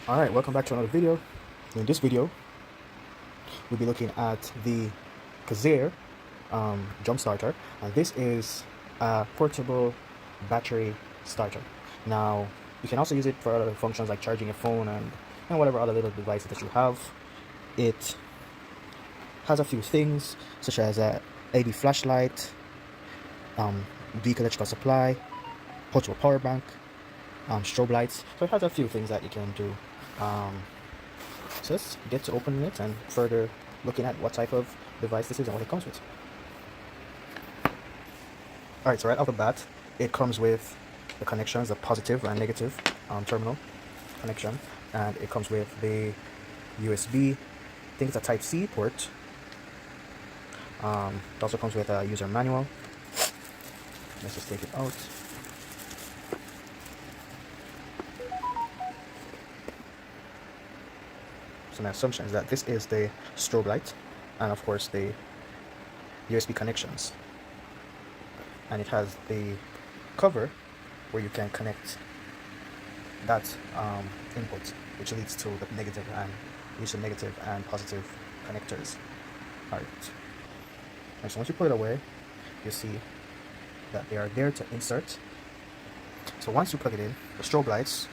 Alright, welcome back to another video. In this video, we'll be looking at the Khazixer jump starter, and this is a portable battery starter. Now, you can also use it for other functions like charging your phone and whatever other little devices that you have. It has a few things such as a LED flashlight, weak electrical supply, portable power bank, strobe lights. So it has a few things that you can do. So let's get to opening it and further looking at what type of device this is and what it comes with. Alright, so right off the bat, it comes with the connections, the positive and negative terminal connection, and it comes with the USB, I think it's a Type-C port. It also comes with a user manual. Let's just take it out. So my assumption is that this is the strobe light, and of course the USB connections, and it has the cover where you can connect that input, which leads to the negative and positive connectors. Alright, and so once you put it away, you see that they are there to insert. So once you plug it in, the strobe lights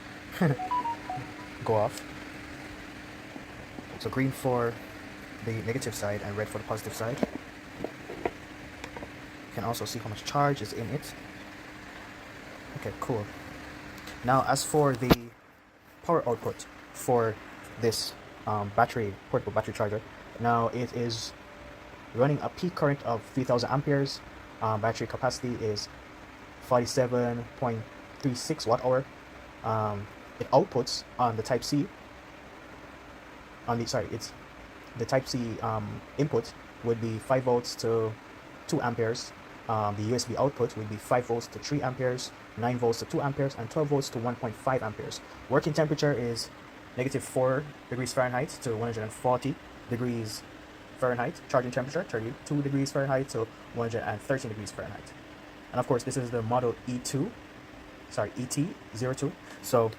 go off. So green for the negative side and red for the positive side. You can also see how much charge is in it. Okay, cool. Now as for the power output for this portable battery charger, now it is running a peak current of 3000 amperes. Battery capacity is 47.36 watt hour. It outputs on the Type-C. It's the Type-C input would be 5 volts to 2 amperes. The USB output would be 5 volts to 3 amperes, 9 volts to 2 amperes, and 12 volts to 1.5 amperes. Working temperature is -4 degrees Fahrenheit to 140 degrees Fahrenheit. Charging temperature 32 degrees Fahrenheit to 113 degrees Fahrenheit. And of course, this is the model ET02. So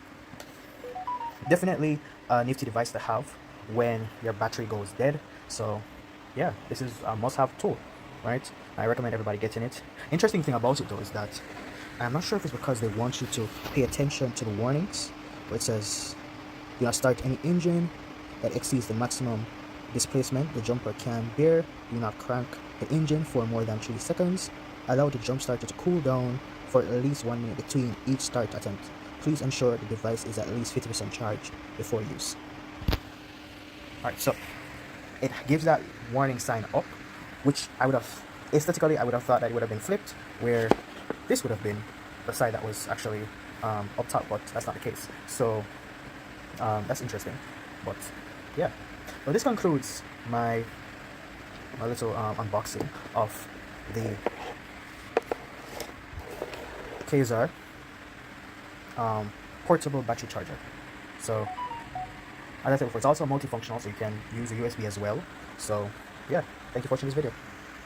definitely a nifty device to have when your battery goes dead. So yeah, this is a must-have tool, right? I recommend everybody getting it. Interesting thing about it though is that I'm not sure if it's because they want you to pay attention to the warnings, where it says do not start any engine that exceeds the maximum displacement the jumper can bear. Do not crank the engine for more than 3 seconds. Allow the jump starter to cool down for at least 1 minute between each start attempt. Please ensure the device is at least 50% charged before use. Alright, so it gives that warning sign up, which I would have thought that it would have been flipped, where this would have been the side that was actually up top, but that's not the case. So that's interesting. But yeah, well, this concludes my little unboxing of the Khazixer portable battery charger. So as I said before, it's also multifunctional, so you can use a USB as well. So yeah, thank you for watching this video.